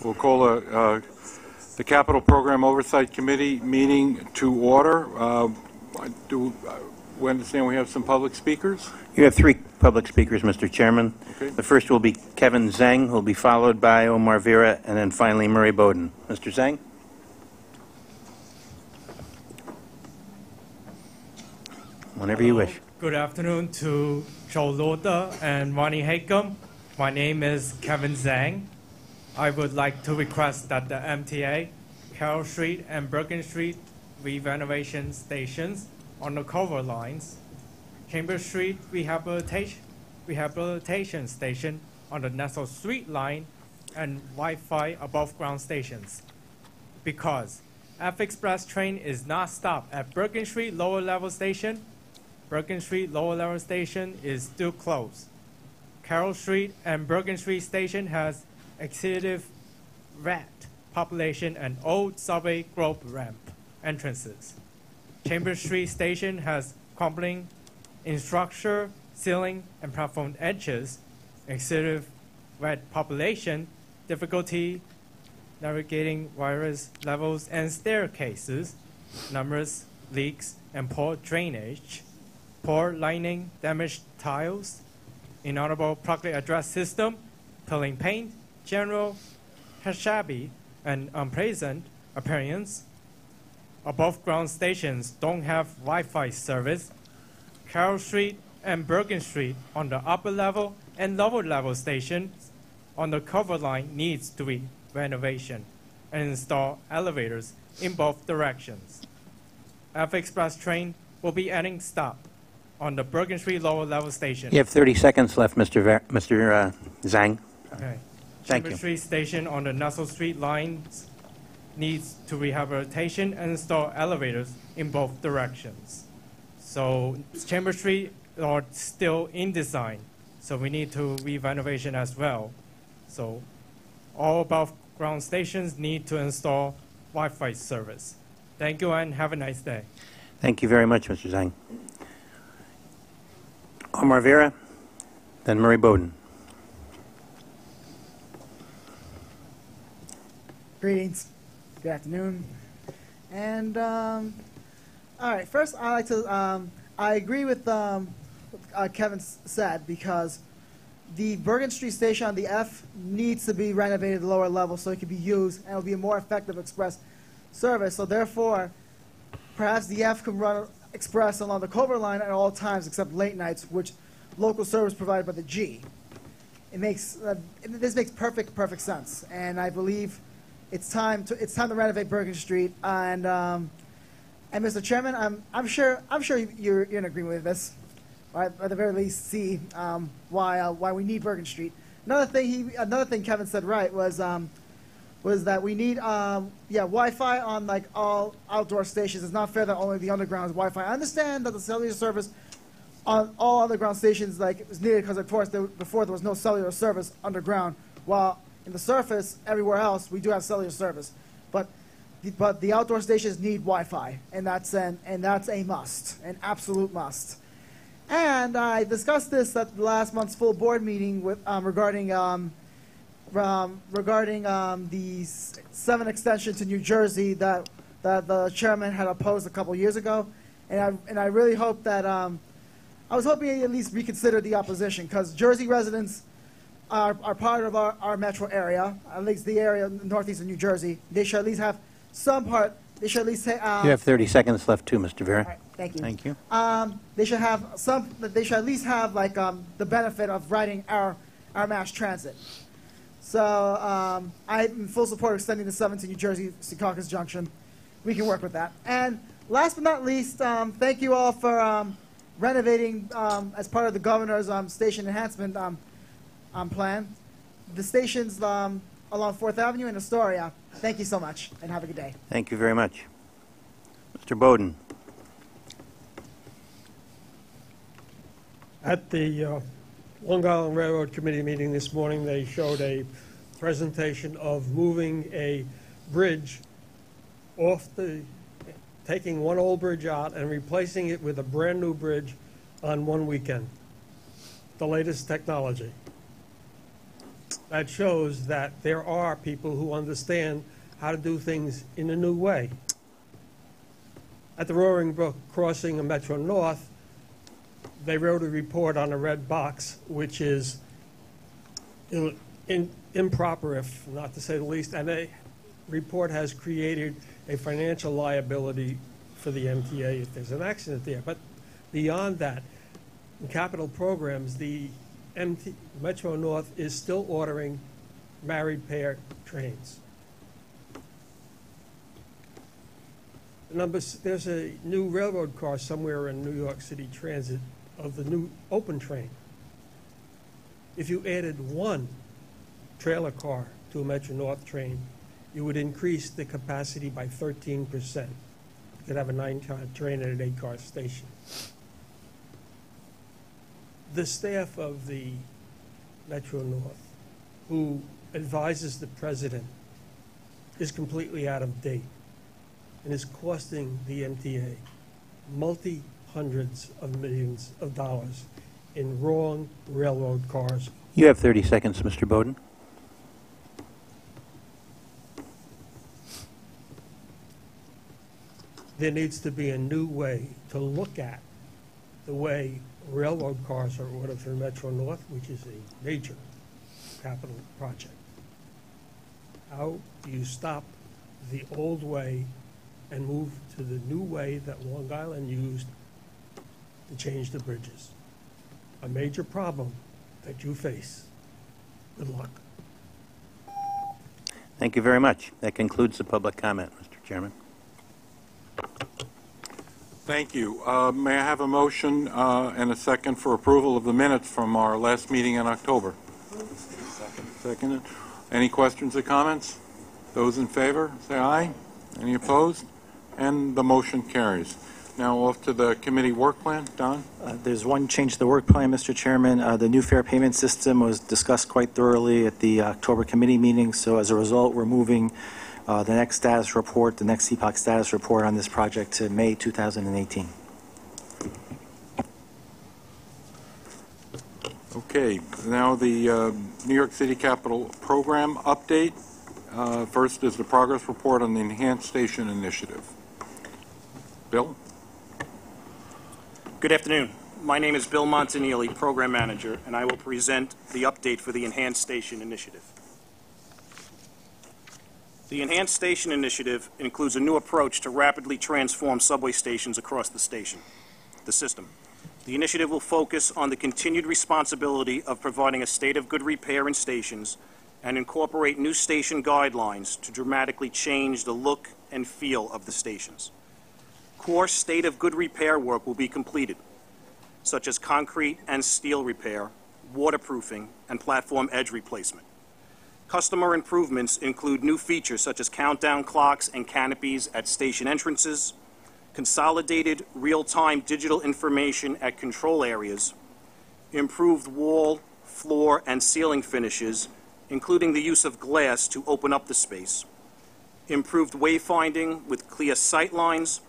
We'll call the Capital Program Oversight Committee meeting to order. We understand we have some public speakers? You have three public speakers, Mr. Chairman. Okay. The first will be Kevin Zhang, who will be followed by Omar Vera, and then finally Murray Bowden. Mr. Zhang? Whenever you wish. Good afternoon to Joe Loda and Ronnie Hakem. My name is Kevin Zhang. I would like to request that the MTA, Carroll Street and Bergen Street renovation stations on the cover lines, Chambers Street rehabilitation station on the Nassau Street line, and Wi-Fi above ground stations. Because F Express train is not stopped at Bergen Street lower level station. Bergen Street lower level station is still closed. Carroll Street and Bergen Street station has excessive rat population and old subway growth ramp entrances. Chambers Street station has crumbling infrastructure, ceiling, and platform edges, excessive rat population, difficulty navigating various levels and staircases, numerous leaks and poor drainage, poor lining, damaged tiles, inaudible properly address system, peeling paint, general shabby and unpleasant appearance. Above ground stations don't have Wi-Fi service. Carroll Street and Bergen Street on the upper level and lower level stations on the cover line needs to be renovation and install elevators in both directions. F Express train will be adding stop on the Bergen Street lower level station. You have 30 seconds left, Mr. Zhang. Okay. Thank Chambers you. Street station on the Nassau Street lines needs to rehabilitation and install elevators in both directions. So Chambers Street are still in design, so we need to re-renovation as well. So all above ground stations need to install Wi-Fi service. Thank you and have a nice day. Thank you very much, Mr. Zhang. Omar Vera, then Murray Bowden. Greetings. Good afternoon. And all right, first I like to I agree with what Kevin said, because the Bergen Street station on the F needs to be renovated at the lower level so it can be used and it will be a more effective express service. So therefore, perhaps the F can run express along the Culver line at all times except late nights, which local service provided by the G. It makes this makes perfect sense, and I believe it's time to renovate Bergen Street. And Mr. Chairman, I'm sure you're in agreement with this, or at the very least see why we need Bergen Street. Another thing Kevin said right was that we need Wi-Fi on like all outdoor stations. It's not fair that only the underground has Wi-Fi. I understand that the cellular service on all underground stations was needed because of course before there was no cellular service underground, while in the surface everywhere else we do have cellular service. But the outdoor stations need Wi-Fi, and that's a must, an absolute must. And I discussed this at last month's full board meeting with regarding the 7 extension to New Jersey that the chairman had opposed a couple years ago, and I really hope that I was hoping he at least reconsider the opposition, because Jersey residents are part of our metro area, at least the area northeast of New Jersey. They should at least have some part. They should at least say. You have 30 seconds left too, Mr. Vera. All right, thank you. Thank you. They should have some. They should at least have like the benefit of riding our mass transit. So I'm in full support of extending the 7 to New Jersey Secaucus Junction. We can work with that. And last but not least, thank you all for renovating as part of the governor's station enhancement plan the stations along 4th Avenue and Astoria. Thank you so much, and have a good day. Thank you very much. Mr. Bowden. At the Long Island Railroad Committee meeting this morning, they showed a presentation of moving a bridge taking one old bridge out and replacing it with a brand new bridge on one weekend. The latest technology. that shows that there are people who understand how to do things in a new way. At the Roaring Brook crossing of Metro North, they wrote a report on a red box, which is improper, if not to say the least, and a report has created a financial liability for the MTA if there's an accident there. But beyond that, in capital programs, the Metro North is still ordering married pair trains. There's a new railroad car somewhere in New York City Transit of the new open train. If you added one trailer car to a Metro North train, you would increase the capacity by 13%. You could have a 9-car train at an 8-car station. The staff of the Metro North, who advises the president, is completely out of date and is costing the MTA multi-hundreds of millions of dollars in wrong railroad cars. You have 30 seconds, Mr. Bowden. There needs to be a new way to look at the way railroad cars are ordered through Metro North, which is a major capital project. How do you stop the old way and move to the new way that Long Island used to change the bridges? A major problem that you face. Good luck. Thank you very much. That concludes the public comment, Mr. Chairman. Thank you. May I have a motion and a second for approval of the minutes from our last meeting in October? Seconded. Any questions or comments? Those in favor, say aye. Any opposed? And the motion carries. Now off to the committee work plan. Don? There's one change to the work plan, Mr. Chairman. The new fare payment system was discussed quite thoroughly at the October committee meeting, so as a result, we're moving the next status report, the next CPOC status report on this project to May 2018. Okay, now the New York City Capital Program update. First is the progress report on the Enhanced Station Initiative. Bill? Good afternoon. My name is Bill Montanelli, Program Manager, and I will present the update for the Enhanced Station Initiative. The Enhanced Station Initiative includes a new approach to rapidly transform subway stations across the system. The initiative will focus on the continued responsibility of providing a state of good repair in stations and incorporate new station guidelines to dramatically change the look and feel of the stations. Core state of good repair work will be completed, such as concrete and steel repair, waterproofing, and platform edge replacement. Customer improvements include new features such as countdown clocks and canopies at station entrances, consolidated real-time digital information at control areas, improved wall, floor, and ceiling finishes, including the use of glass to open up the space, improved wayfinding with clear sight lines,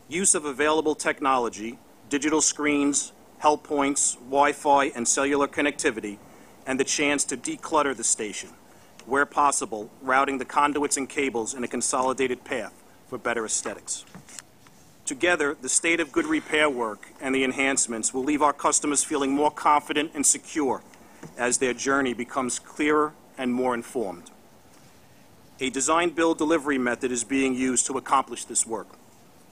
use of available technology, digital screens, help points, Wi-Fi, and cellular connectivity, and the chance to declutter the station, where possible, routing the conduits and cables in a consolidated path for better aesthetics. Together, the state of good repair work and the enhancements will leave our customers feeling more confident and secure as their journey becomes clearer and more informed. A design-build delivery method is being used to accomplish this work.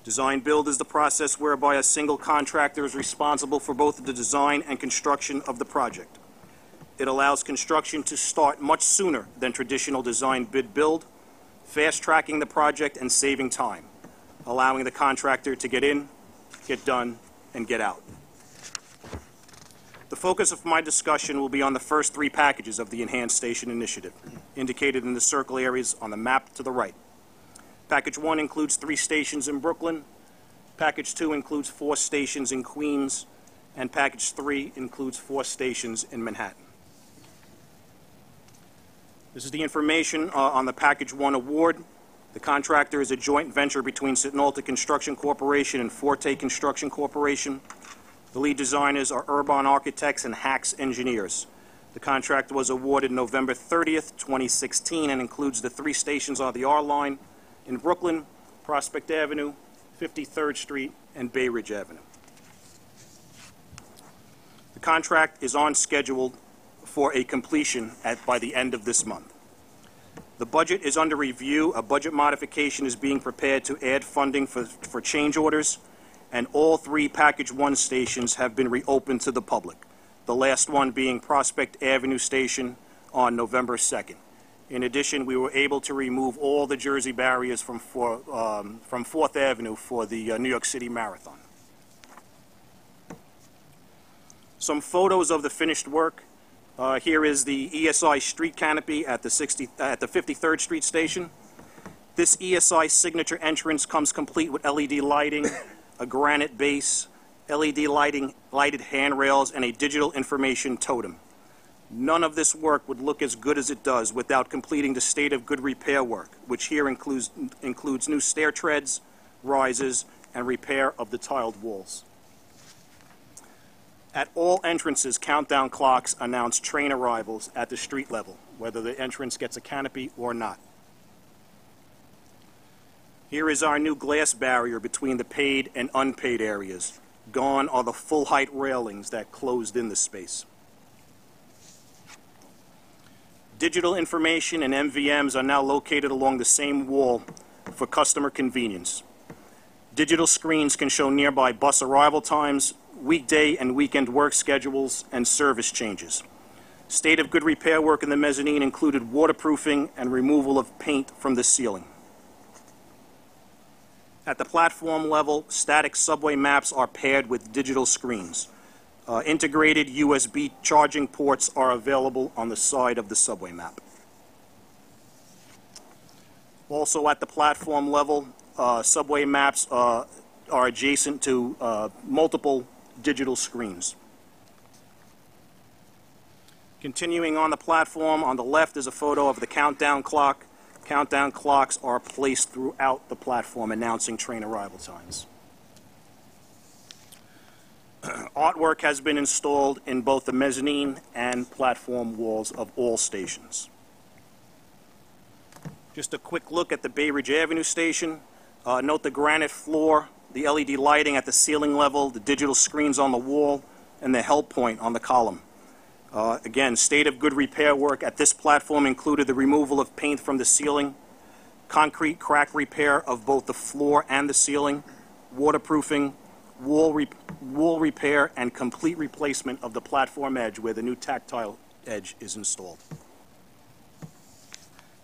Design-build is the process whereby a single contractor is responsible for both the design and construction of the project. It allows construction to start much sooner than traditional design-bid-build, fast-tracking the project and saving time, allowing the contractor to get in, get done, and get out. The focus of my discussion will be on the first 3 packages of the Enhanced Station Initiative, indicated in the circle areas on the map to the right. Package 1 includes 3 stations in Brooklyn, Package 2 includes 4 stations in Queens, and Package 3 includes 4 stations in Manhattan. This is the information on the Package 1 award. The contractor is a joint venture between Sitnalta Construction Corporation and Forte Construction Corporation. The lead designers are Urbon Architects and Hacks Engineers. The contract was awarded November 30th, 2016, and includes the 3 stations on the R line in Brooklyn, Prospect Avenue, 53rd Street, and Bay Ridge Avenue. The contract is on schedule for a completion by the end of this month. The budget is under review. A budget modification is being prepared to add funding for change orders, and all 3 Package 1 stations have been reopened to the public, the last one being Prospect Avenue Station on November 2nd. In addition, we were able to remove all the Jersey barriers from 4th Avenue for the New York City Marathon. Some photos of the finished work. Here is the ESI street canopy at the 53rd Street station. This ESI signature entrance comes complete with LED lighting, a granite base, LED lighted handrails, and a digital information totem. None of this work would look as good as it does without completing the state of good repair work, which here includes new stair treads, risers, and repair of the tiled walls. At all entrances, countdown clocks announce train arrivals at the street level, whether the entrance gets a canopy or not. Here is our new glass barrier between the paid and unpaid areas. Gone are the full-height railings that closed in the space. Digital information and MVMs are now located along the same wall for customer convenience. Digital screens can show nearby bus arrival times, weekday and weekend work schedules, and service changes. State of good repair work in the mezzanine included waterproofing and removal of paint from the ceiling. At the platform level, static subway maps are paired with digital screens. Integrated USB charging ports are available on the side of the subway map. Also at the platform level, subway maps are adjacent to multiple digital screens. Continuing on the platform, on the left is a photo of the countdown clock. Countdown clocks are placed throughout the platform, announcing train arrival times. Artwork has been installed in both the mezzanine and platform walls of all stations. Just a quick look at the Bay Ridge Avenue station. Note the granite floor, the LED lighting at the ceiling level, the digital screens on the wall, and the held point on the column. Again, state of good repair work at this platform included the removal of paint from the ceiling, concrete crack repair of both the floor and the ceiling, waterproofing, wall repair, and complete replacement of the platform edge where the new tactile edge is installed.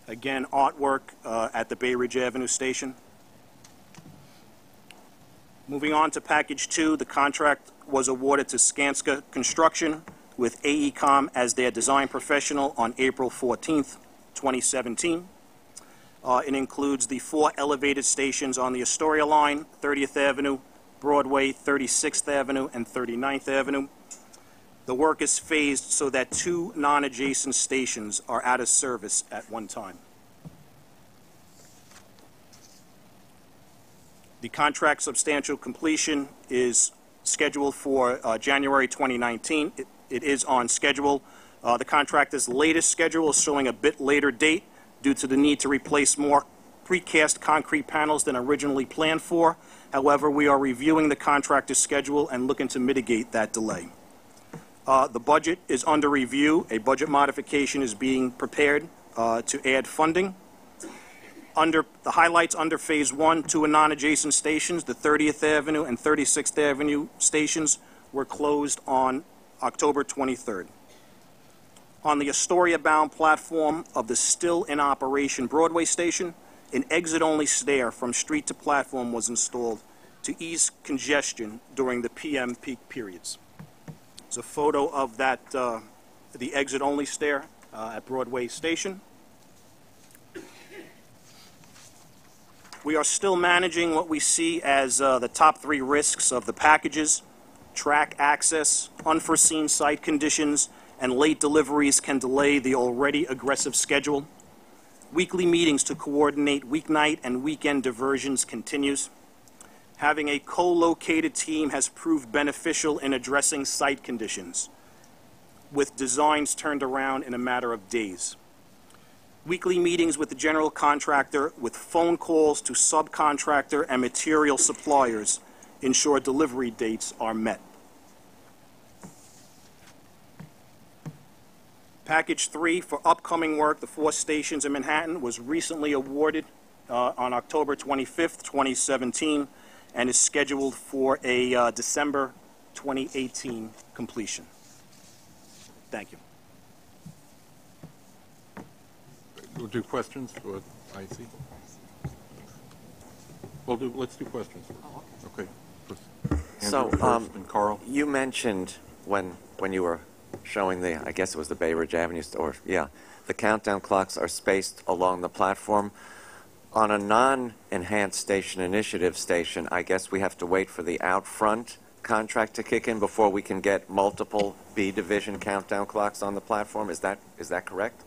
Again, artwork at the Bay Ridge Avenue station. Moving on to Package 2, the contract was awarded to Skanska Construction with AECom as their design professional on April 14th, 2017. It includes the 4 elevated stations on the Astoria line, 30th Avenue, Broadway, 36th Avenue, and 39th Avenue. The work is phased so that 2 non-adjacent stations are out of service at one time. The contract substantial completion is scheduled for January 2019. It is on schedule. The contractor's latest schedule is showing a bit later date due to the need to replace more precast concrete panels than originally planned for. However, we are reviewing the contractor's schedule and looking to mitigate that delay. The budget is under review. A budget modification is being prepared to add funding. Under the highlights under Phase 1, 2 non-adjacent stations, the 30th Avenue and 36th Avenue stations were closed on October 23rd. On the Astoria-bound platform of the still-in-operation Broadway station, an exit-only stair from street to platform was installed to ease congestion during the PM peak periods. There's a photo of that, the exit-only stair at Broadway station. We are still managing what we see as the top 3 risks of the packages. Track access, unforeseen site conditions, and late deliveries can delay the already aggressive schedule. Weekly meetings to coordinate weeknight and weekend diversions continues. Having a co-located team has proved beneficial in addressing site conditions. with designs turned around in a matter of days. Weekly meetings with the general contractor with phone calls to subcontractor and material suppliers ensure delivery dates are met. Package 3 for upcoming work, the 4 stations in Manhattan, was recently awarded on October 25th, 2017, and is scheduled for a December 2018 completion. Thank you. We'll do questions for IC. Let's do questions. Okay. So, Andrew first, and Carl. you mentioned when you were showing the, I guess it was the Bay Ridge Avenue, or yeah, the countdown clocks are spaced along the platform. On a non-enhanced station initiative station, I guess we have to wait for the out front contract to kick in before we can get multiple B division countdown clocks on the platform. Is that correct?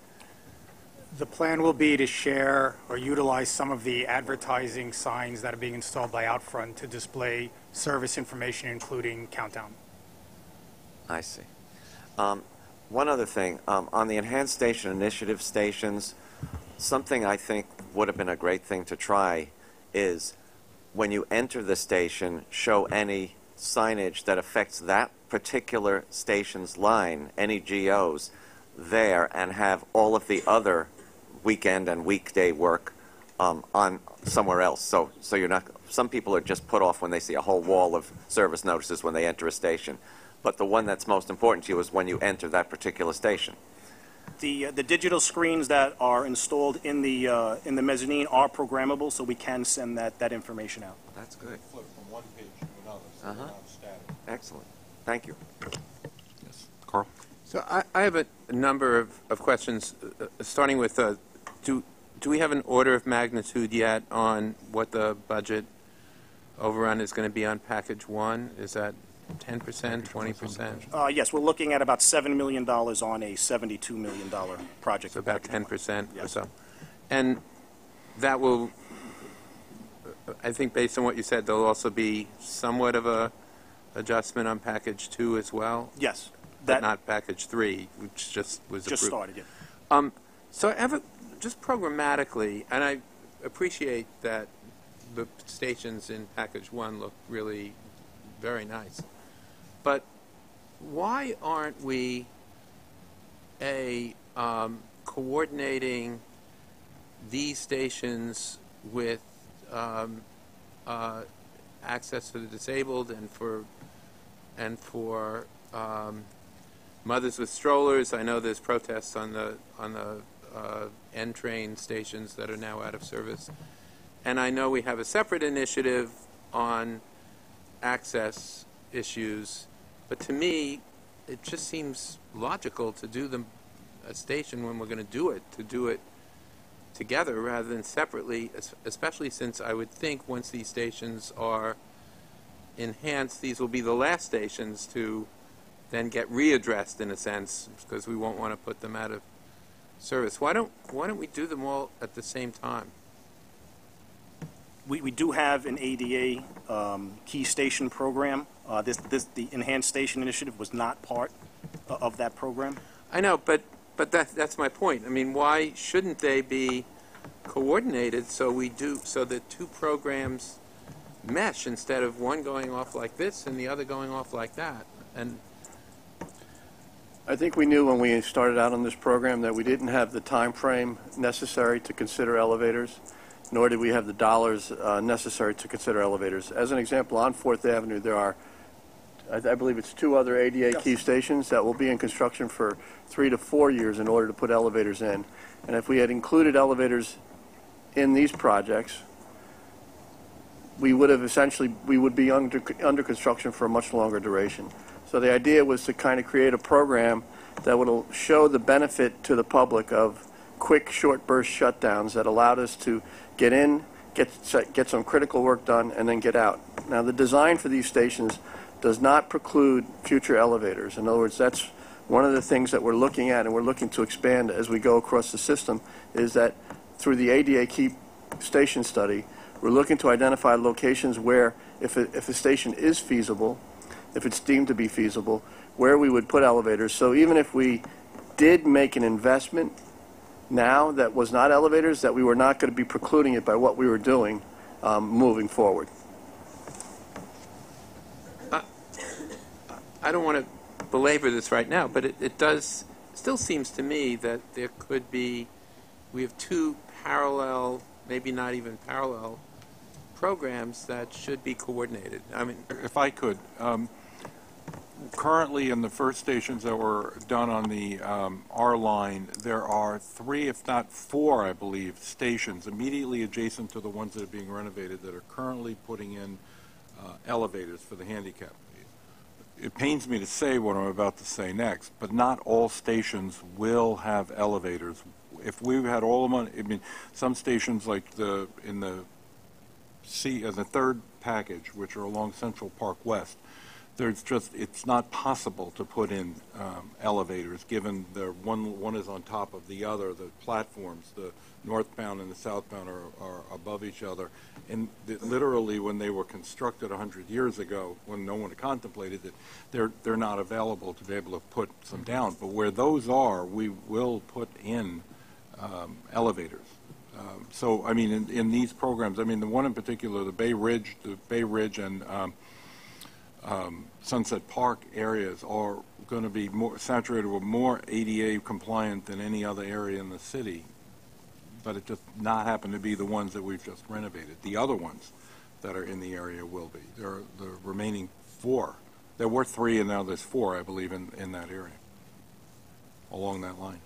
The plan will be to share or utilize some of the advertising signs that are being installed by Outfront to display service information, including countdown. I see. One other thing, on the enhanced station initiative stations, something I think would have been a great thing to try is when you enter the station, show any signage that affects that particular station's line, any GOs there, and have all of the other weekend and weekday work on somewhere else. So you're not, some people are just put off when they see a whole wall of service notices when they enter a station. But the one that's most important to you is when you enter that particular station. The digital screens that are installed in the mezzanine are programmable, so we can send that information out. That's good. Flip from one page to another, so they're not static. Excellent. Thank you. Yes. Carl? So I have a number of questions, starting with, do we have an order of magnitude yet on what the budget overrun is going to be on package 1? Is that 10%, 20%? Yes, we're looking at about $7 million on a $72 million project. So about 10% Yes. or so. And that will, I think based on what you said, there'll also be somewhat of a adjustment on package 2 as well? Yes. But not package 3, which just was just approved. started, yeah. So I have just programmatically, and I appreciate that the stations in package 1 look really very nice. But why aren't we coordinating these stations with access to the disabled and for mothers with strollers? I know there's protests on the N-train stations that are now out of service, and I know we have a separate initiative on access issues. But to me, it just seems logical to do a station when we're going to do it together rather than separately, especially since I would think once these stations are enhanced, these will be the last stations to then get readdressed in a sense, because we won't want to put them out of service. Why don't we do them all at the same time? We do have an ADA key station program. The Enhanced Station Initiative was not part of that program. I know, but that's my point. I mean, why shouldn't they be coordinated so the two programs mesh instead of one going off like this and the other going off like that? And I think we knew when we started out on this program that we didn't have the time frame necessary to consider elevators, nor did we have the dollars necessary to consider elevators. As an example, on 4th Avenue, there are, I believe it's 2 other ADA key stations that will be in construction for 3 to 4 years in order to put elevators in. And if we had included elevators in these projects, we would be under construction for a much longer duration. So the idea was to kind of create a program that would show the benefit to the public of quick, short burst shutdowns that allowed us to get in, get some critical work done, and then get out. Now, the design for these stations does not preclude future elevators. In other words, that's one of the things that we're looking at, and we're looking to expand as we go across the system, is that through the ADA key station study, we're looking to identify locations where, if a station is feasible, if it's deemed to be feasible, where we would put elevators. So even if we did make an investment now that was not elevators, that we were not going to be precluding it by what we were doing moving forward. I don't want to belabor this right now, but it does still seems to me that there could be, we have two parallel, maybe not even parallel, programs that should be coordinated. I mean, If I could, currently in the first stations that were done on the R line, there are 3, if not 4, I believe, stations immediately adjacent to the ones that are being renovated that are currently putting in elevators for the handicapped. It pains me to say what I'm about to say next, but not all stations will have elevators. If we had all the money, I mean, some stations like in the third package, which are along Central Park West, it's not possible to put in elevators, given one is on top of the other. The platforms, the northbound and the southbound are above each other. And literally, when they were constructed 100 years ago, when no one contemplated it, they're not available to be able to put some down. But where those are, we will put in elevators. So, I mean, in these programs, I mean, the one in particular, the Bay Ridge and Sunset Park areas are going to be more saturated with more ADA compliant than any other area in the city, but it just not happen to be the ones that we've just renovated. The other ones that are in the area will be. There are the remaining 4. There were 3 and now there's 4, I believe, in that area, along that line.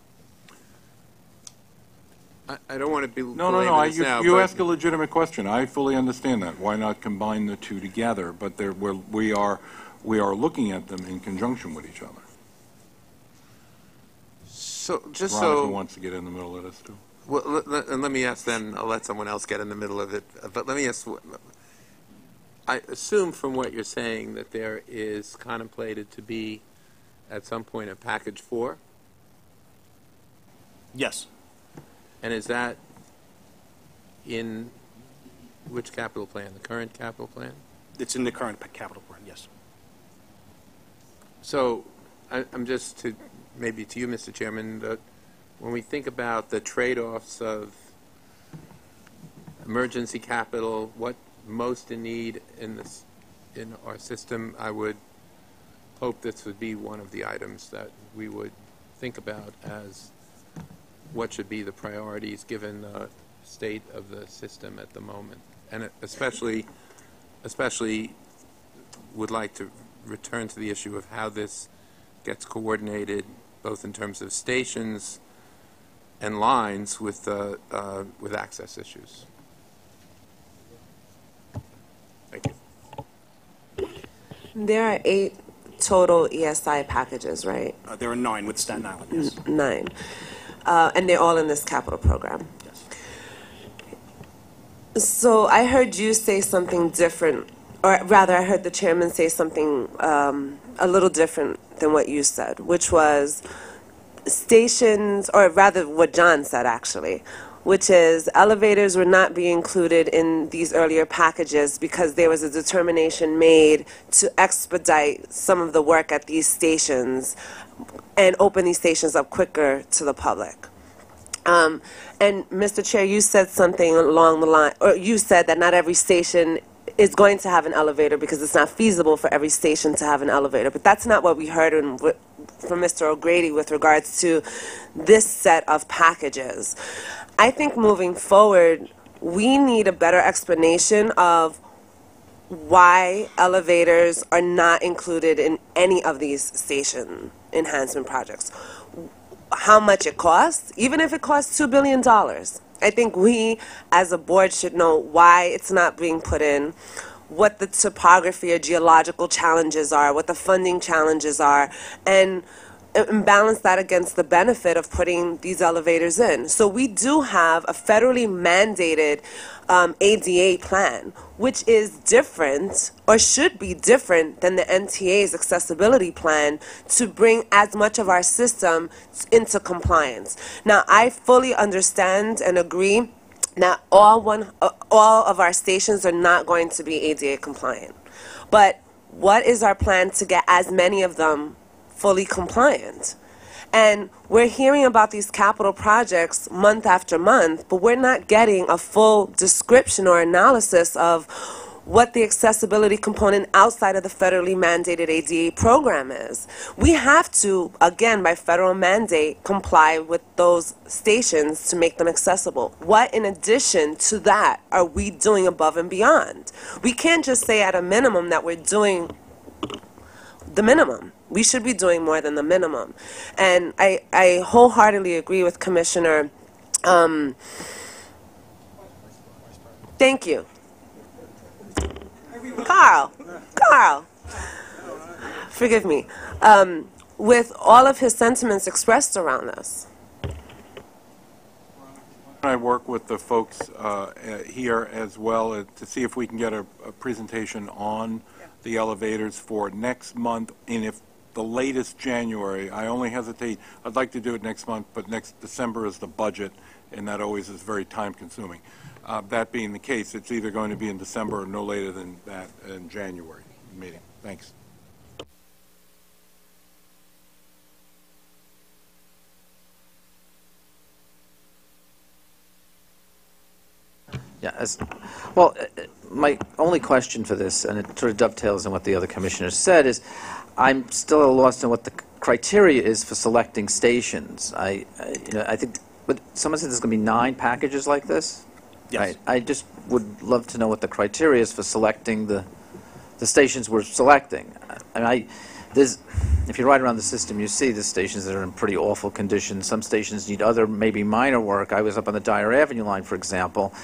I don't want to be No. You ask a legitimate question. I fully understand that. Why not combine the two together? But we are looking at them in conjunction with each other. So just Veronica wants to get in the middle of this too. Well, and let me ask then. I'll let someone else get in the middle of it. But let me ask. I assume from what you're saying that there is contemplated to be, at some point, a package 4. Yes. And is that in which capital plan? The current capital plan? It's in the current capital plan, yes. So I'm just maybe to you, Mr. Chairman, when we think about the trade-offs of emergency capital, what most in need in our system, I would hope this would be one of the items that we would think about as what should be the priorities given the state of the system at the moment. And especially would like to return to the issue of how this gets coordinated, both in terms of stations and lines with access issues. Thank you. There are 8 total ESI packages, right? There are 9 with Staten Island, yes. 9. And they're all in this capital program. Yes. So I heard you say something different, or rather I heard the chairman say something a little different than what you said, which was stations, or rather what John said actually, which is elevators would not be included in these earlier packages because there was a determination made to expedite some of the work at these stations and open these stations up quicker to the public. And Mr. Chair, you said something along the line, or you said that not every station is going to have an elevator because it's not feasible for every station to have an elevator. But that's not what we heard from Mr. O'Grady with regards to this set of packages. I think moving forward, we need a better explanation of why elevators are not included in any of these station enhancement projects. How much it costs, even if it costs $2 billion. I think we, as a board, should know why it's not being put in, what the topography or geological challenges are, what the funding challenges are, and balance that against the benefit of putting these elevators in. So we do have a federally mandated ADA plan, which is different, or should be different, than the MTA's accessibility plan to bring as much of our system into compliance. Now, I fully understand and agree that all of our stations are not going to be ADA compliant. But what is our plan to get as many of them fully compliant. And we're hearing about these capital projects month after month, but we're not getting a full description or analysis of what the accessibility component outside of the federally mandated ADA program is. We have to, again, by federal mandate, comply with those stations to make them accessible. What, in addition to that, are we doing above and beyond? We can't just say at a minimum that we're doing the minimum. We should be doing more than the minimum. And I wholeheartedly agree with Commissioner. Thank you. Carl, forgive me, with all of his sentiments expressed around this. I work with the folks here as well to see if we can get a presentation on the elevators for next month, and if the latest January. I only hesitate, I'd like to do it next month, but next December is the budget, and that always is very time-consuming. That being the case, it's either going to be in December or no later than that in January meeting. Thanks. Yeah, well, my only question for this, and it sort of dovetails on what the other commissioners said, is I'm still at a loss on what the criteria is for selecting stations. I think, but someone said there's going to be 9 packages like this? Yes. Right. I just would love to know what the criteria is for selecting the stations we're selecting. I mean, if you ride around the system, you see the stations that are in pretty awful condition. Some stations need other, maybe minor work. I was up on the Dyer Avenue line, for example,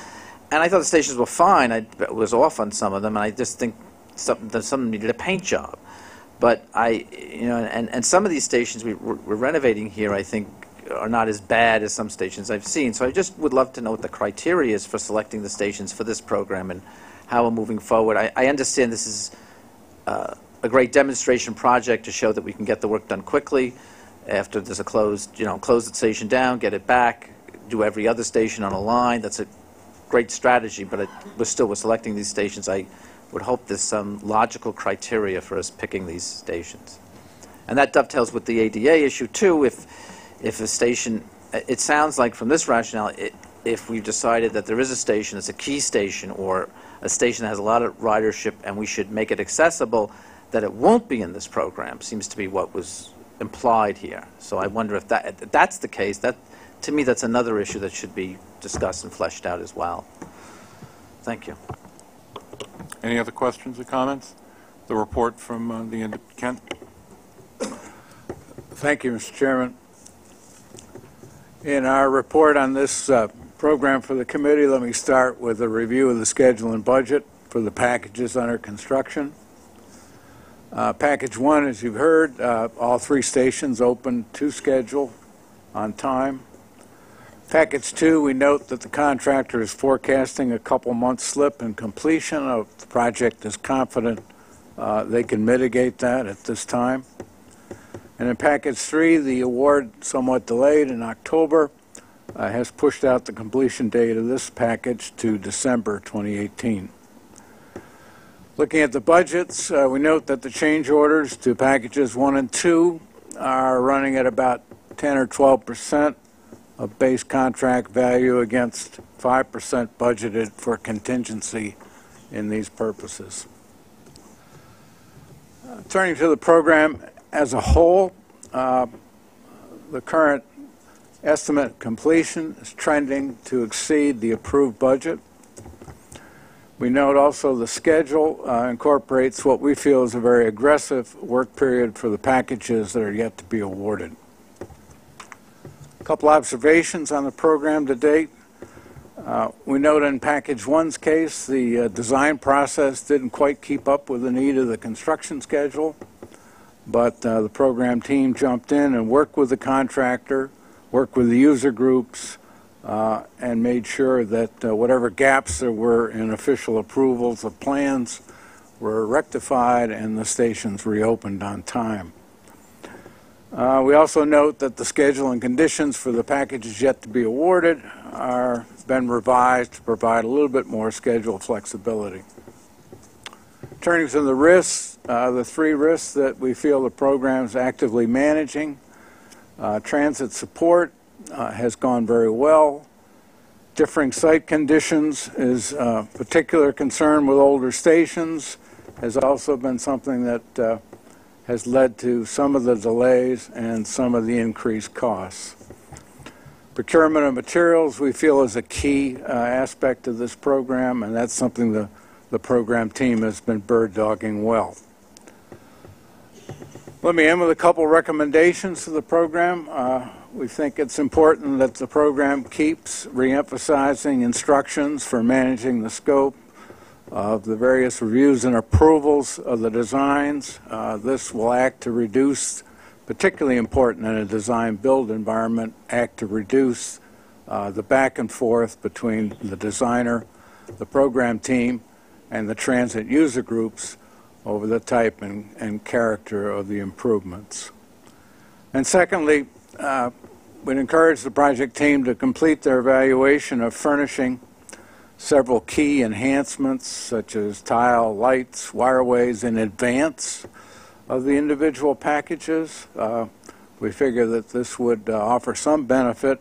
and I thought the stations were fine. I was off on some of them, and I just think some needed a paint job. But and some of these stations we're renovating here, I think, are not as bad as some stations I've seen. So I just would love to know what the criteria is for selecting the stations for this program and how we're moving forward. I understand this is a great demonstration project to show that we can get the work done quickly after there's a close the station down, get it back, do every other station on a line. That's a great strategy, but we're selecting these stations. I would hope there's some logical criteria for us picking these stations. And that dovetails with the ADA issue, too. If a station, it sounds like from this rationale, if we've decided that there is a station, it's a key station, or a station that has a lot of ridership and we should make it accessible, that it won't be in this program, seems to be what was implied here. So I wonder if that's the case. To me, that's another issue that should be discussed and fleshed out as well. Thank you. Any other questions or comments? The report from Kent. Thank you, Mr. Chairman. In our report on this program for the committee, let me start with a review of the schedule and budget for the packages under construction. Package 1, as you've heard, all 3 stations open to schedule on time. Package 2, we note that the contractor is forecasting a couple months slip in completion of the project, is confident they can mitigate that at this time. And in Package 3, the award, somewhat delayed in October, has pushed out the completion date of this package to December 2018. Looking at the budgets, we note that the change orders to Packages 1 and 2 are running at about 10 or 12% of base contract value against 5% budgeted for contingency in these purposes. Turning to the program as a whole, the current estimate completion is trending to exceed the approved budget. We note also the schedule incorporates what we feel is a very aggressive work period for the packages that are yet to be awarded. A couple observations on the program to date. We note in Package 1's case, the design process didn't quite keep up with the need of the construction schedule, but the program team jumped in and worked with the contractor, worked with the user groups, and made sure that whatever gaps there were in official approvals of plans were rectified and the stations reopened on time. We also note that the schedule and conditions for the packages yet to be awarded are been revised to provide a little bit more schedule flexibility. Turning to the risks, the three risks that we feel the program is actively managing. Transit support has gone very well. Differing site conditions is a particular concern with older stations, has also been something that has led to some of the delays and some of the increased costs. Procurement of materials we feel is a key aspect of this program, and that's something the program team has been bird-dogging well. Let me end with a couple recommendations to the program. We think it's important that the program keeps re-emphasizing instructions for managing the scope of the various reviews and approvals of the designs. This will act to reduce, particularly important in a design-build environment, act to reduce the back and forth between the designer, the program team, and the transit user groups over the type and character of the improvements. And secondly, we'd encourage the project team to complete their evaluation of furnishing several key enhancements such as tile, lights, wireways in advance of the individual packages. We figure that this would offer some benefit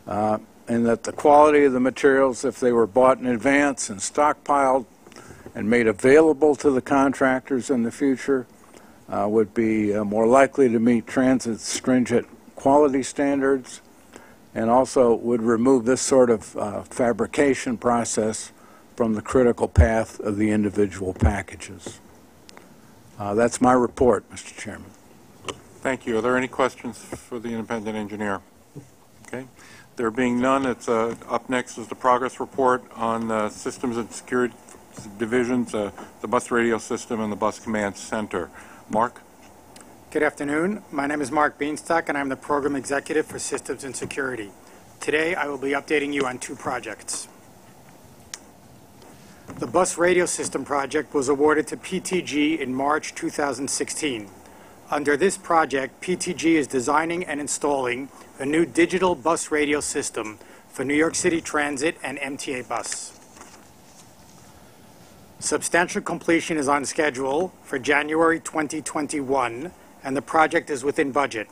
in that the quality of the materials, if they were bought in advance and stockpiled and made available to the contractors in the future, would be more likely to meet transit's stringent quality standards, and also would remove this sort of fabrication process from the critical path of the individual packages. That's my report, Mr. Chairman. Thank you. Are there any questions for the independent engineer? Okay. There being none, it's up next is the progress report on systems and security divisions, the bus radio system and the bus command center. Mark? Good afternoon. My name is Mark Beanstalk, and I'm the Program Executive for Systems and Security. Today, I will be updating you on two projects. The bus radio system project was awarded to PTG in March 2016. Under this project, PTG is designing and installing a new digital bus radio system for New York City Transit and MTA Bus. Substantial completion is on schedule for January 2021, and the project is within budget.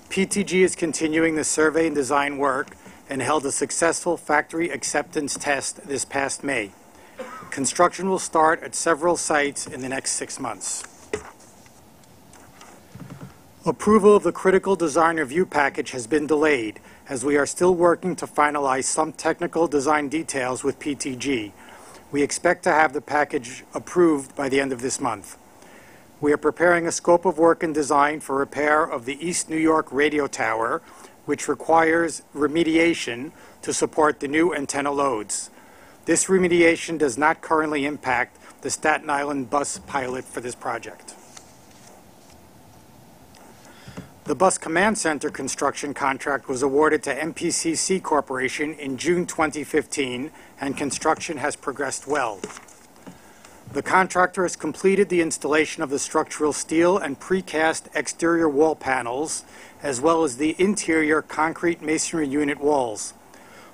PTG is continuing the survey and design work and held a successful factory acceptance test this past May. Construction will start at several sites in the next 6 months. Approval of the critical design review package has been delayed as we are still working to finalize some technical design details with PTG. We expect to have the package approved by the end of this month. We are preparing a scope of work and design for repair of the East New York radio tower, which requires remediation to support the new antenna loads. This remediation does not currently impact the Staten Island bus pilot for this project. The Bus Command Center construction contract was awarded to MPCC Corporation in June 2015, and construction has progressed well. The contractor has completed the installation of the structural steel and precast exterior wall panels, as well as the interior concrete masonry unit walls.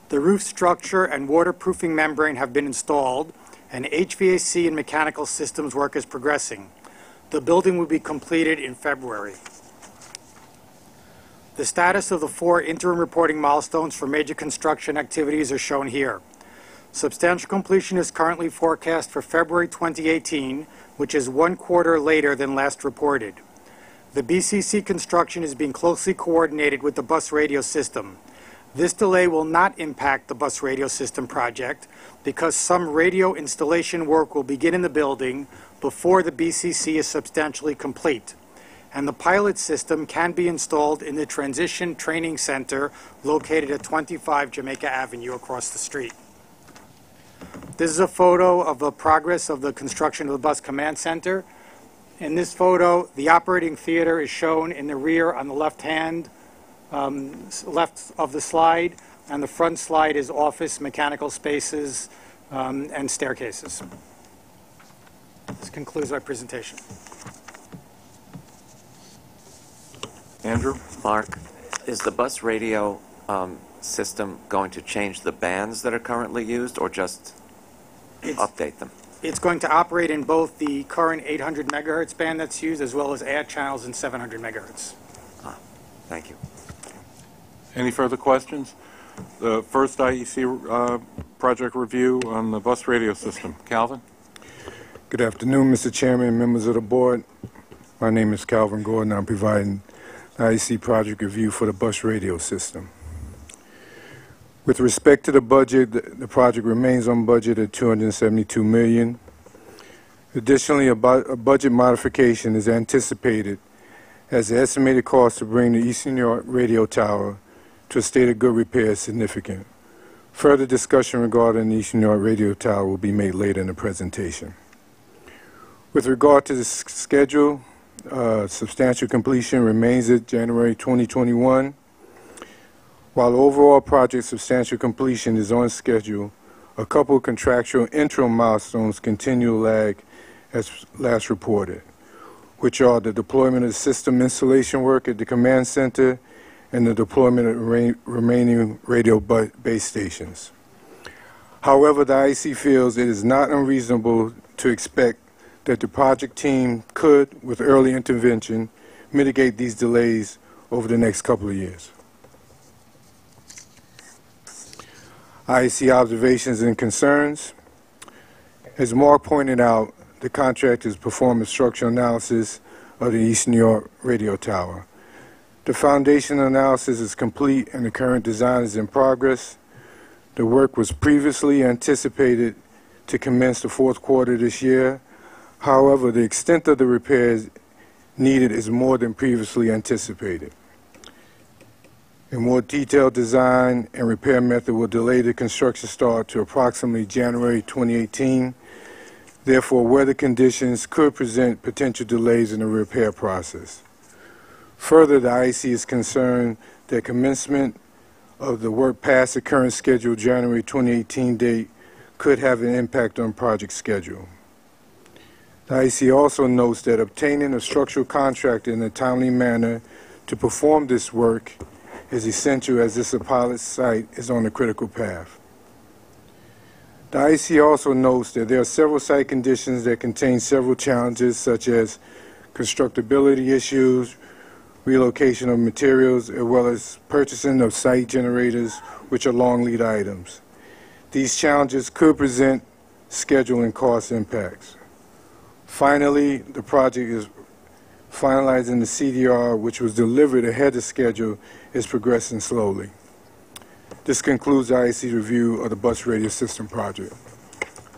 The roof structure and waterproofing membrane have been installed, and HVAC and mechanical systems work is progressing. The building will be completed in February. The status of the 4 interim reporting milestones for major construction activities are shown here. Substantial completion is currently forecast for February 2018, which is 1 quarter later than last reported. The BCC construction is being closely coordinated with the bus radio system. This delay will not impact the bus radio system project because some radio installation work will begin in the building before the BCC is substantially complete, and the pilot system can be installed in the Transition Training Center located at 25 Jamaica Avenue across the street. This is a photo of the progress of the construction of the Bus Command Center. In this photo, the operating theater is shown in the rear on the left-hand left of the slide, and the front slide is office, mechanical spaces, and staircases. This concludes my presentation. Andrew? Mark, is the bus radio system going to change the bands that are currently used, or just update them? It's going to operate in both the current 800 megahertz band that's used as well as add channels in 700 megahertz. Thank you. Any further questions? The first IEC project review on the bus radio system. Calvin? Good afternoon, Mr. Chairman and members of the board. My name is Calvin Gordon. I'm providing the IEC project review for the bus radio system. With respect to the budget, the project remains on budget at $272 million. Additionally, a budget modification is anticipated as the estimated cost to bring the Eastern New York radio tower to a state of good repair is significant. Further discussion regarding the Eastern New York radio tower will be made later in the presentation. With regard to the schedule, substantial completion remains at January 2021. While overall project substantial completion is on schedule, a couple of contractual interim milestones continue to lag as last reported, which are the deployment of system installation work at the command center and the deployment of remaining radio base stations. However, the IEC feels it is not unreasonable to expect that the project team could, with early intervention, mitigate these delays over the next couple of years. IEC observations and concerns. As Mark pointed out, the contractors performed a structural analysis of the East New York radio tower. The foundation analysis is complete and the current design is in progress. The work was previously anticipated to commence the fourth quarter this year. However, the extent of the repairs needed is more than previously anticipated. A more detailed design and repair method will delay the construction start to approximately January 2018. Therefore, weather conditions could present potential delays in the repair process. Further, the IEC is concerned that commencement of the work past the current scheduled January 2018 date could have an impact on project schedule. The IEC also notes that obtaining a structural contractor in a timely manner to perform this work is essential as this pilot site is on a critical path. The IEC also notes that there are several site conditions that contain several challenges such as constructability issues, relocation of materials, as well as purchasing of site generators, which are long lead items. These challenges could present schedule and cost impacts. Finally, the project is finalizing the CDR, which was delivered ahead of schedule, is progressing slowly. This concludes the IEC review of the bus radio system project.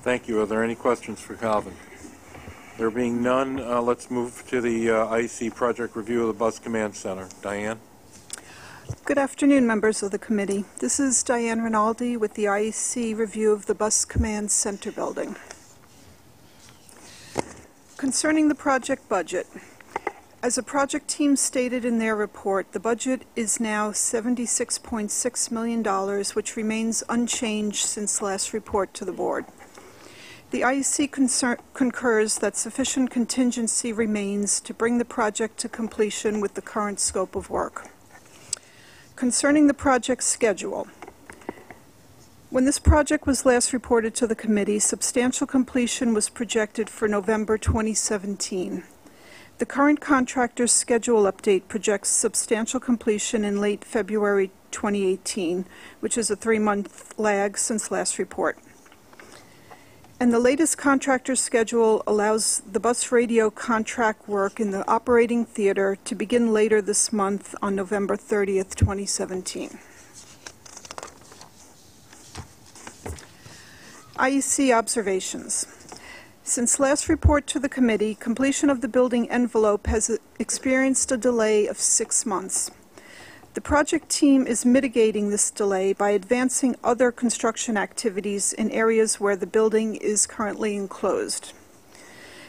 Thank you. Are there any questions for Calvin? There being none, let's move to the IEC project review of the bus command center. Diane? Good afternoon, members of the committee. This is Diane Rinaldi with the IEC review of the bus command center building. Concerning the project budget, as a project team stated in their report, the budget is now $76.6 million, which remains unchanged since last report to the board. The IEC concurs that sufficient contingency remains to bring the project to completion with the current scope of work. Concerning the project schedule, when this project was last reported to the committee, substantial completion was projected for November 2017. The current contractor's schedule update projects substantial completion in late February 2018, which is a 3-month lag since last report. And the latest contractor's schedule allows the bus radio contract work in the operating theater to begin later this month on November 30th, 2017. IEC observations. Since last report to the committee, completion of the building envelope has experienced a delay of 6 months. The project team is mitigating this delay by advancing other construction activities in areas where the building is currently enclosed.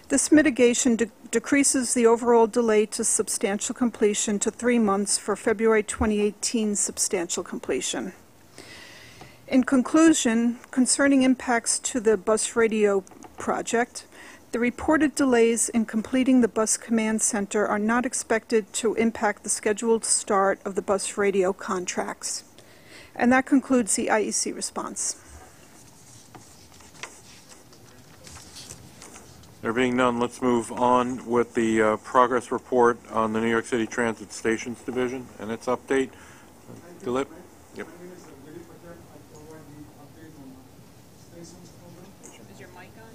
This mitigation decreases the overall delay to substantial completion to 3 months for February 2018 substantial completion. In conclusion, concerning impacts to the bus radio project, the reported delays in completing the bus command center are not expected to impact the scheduled start of the bus radio contracts. And that concludes the IEC response. There being none, let's move on with the progress report on the New York City Transit Stations Division and its update. Dilip? Yep. Is your mic on?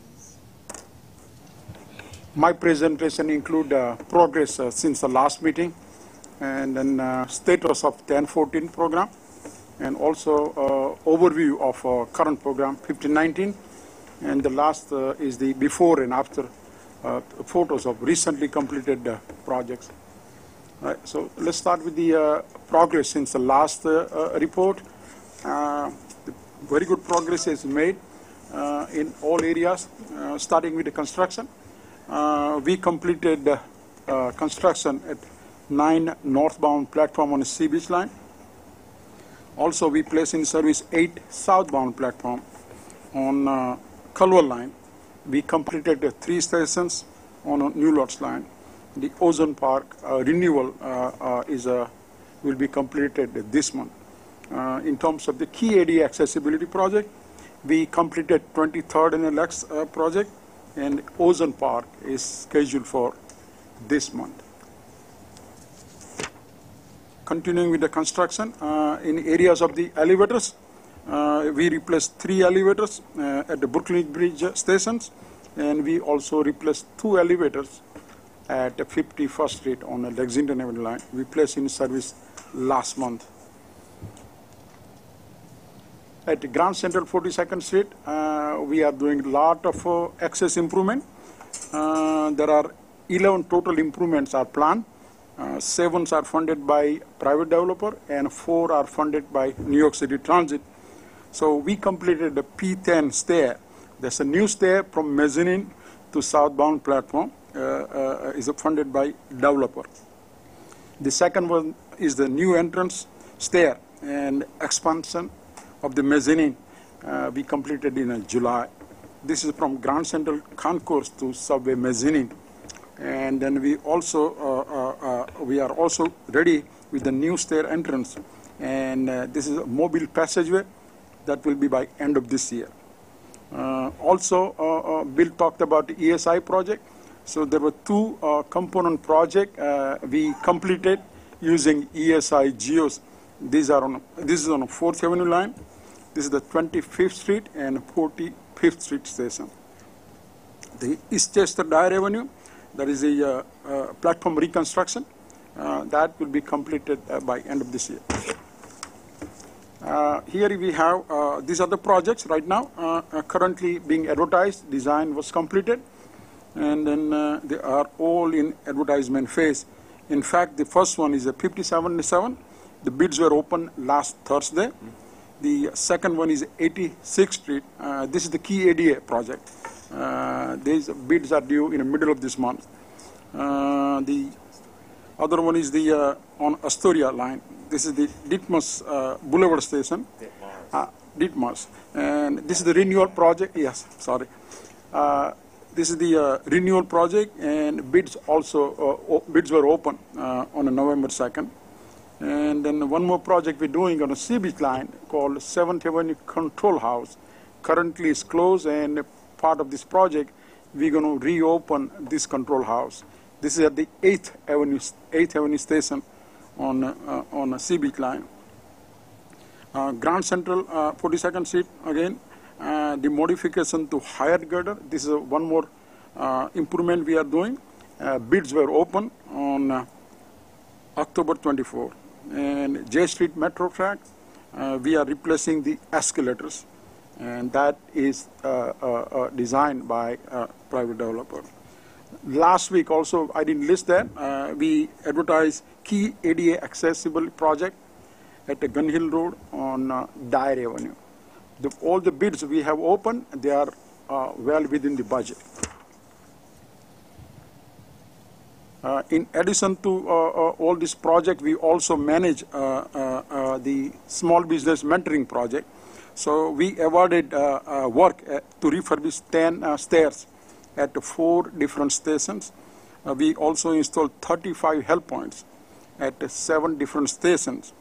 My presentation include progress since the last meeting, and then status of 1014 program, and also overview of current program 1519, and the last is the before and after photos of recently completed projects. Right, so let's start with the progress since the last report. Very good progress is made in all areas, starting with the construction. We completed construction at 9 northbound platform on the Sea Beach line. Also, we placed in service 8 southbound platform on Culver line. We completed 3 stations on a New Lords line. The Ozone Park renewal will be completed this month. In terms of the key ADA accessibility project, we completed 23rd and LX project, and Ozone Park is scheduled for this month. Continuing with the construction, in areas of the elevators, we replaced 3 elevators at the Brooklyn Bridge stations, and we also replaced 2 elevators at 51st Street on the Lexington Avenue line. We placed in service last month. At Grand Central 42nd Street, we are doing a lot of access improvement. There are 11 total improvements are planned. 7 are funded by private developer and 4 are funded by New York City Transit. So we completed the P10 stair. There's a new stair from mezzanine to southbound platform is funded by developer. The second one is the new entrance stair and expansion of the mezzanine we completed in July. This is from Grand Central Concourse to subway mezzanine. And then we are also ready with the new stair entrance, and this is a mobile passageway that will be by end of this year. Bill talked about the ESI project. So there were 2 component project we completed using ESI GEOs. This is on a 4th Avenue line. This is the 25th Street and 45th Street station. The Eastchester Dyer Avenue, there is a platform reconstruction that will be completed by end of this year. Here we have these are the projects right now currently being advertised. Design was completed, and then they are all in advertisement phase. In fact, the first one is a 5077. The bids were open last Thursday. The second one is 86th Street. This is the key ADA project. These bids are due in the middle of this month. The other one is the on Astoria line. This is the Ditmas Boulevard station. Ditmas. And this is the renewal project. Yes, sorry. This is the renewal project, and bids also bids were open on November 2nd. And then one more project we're doing on a Sea Beach line called 7th Avenue Control House. Currently is closed, and part of this project, we're going to reopen this control house. This is at the 8th Avenue station on a Sea Beach line. Grand Central 42nd Street, again, the modification to higher girder. This is one more improvement we are doing. Bids were open on October 24. And J Street Metro track, we are replacing the escalators, and that is designed by a private developer. Last week also, I didn't list that, we advertised key ADA accessible project at the Gun Hill Road on Dyer Avenue. All the bids we have opened, they are well within the budget. In addition to all this project, we also manage the small business mentoring project. So we awarded work to refurbish 10 stairs at 4 different stations. We also installed 35 help points at 7 different stations.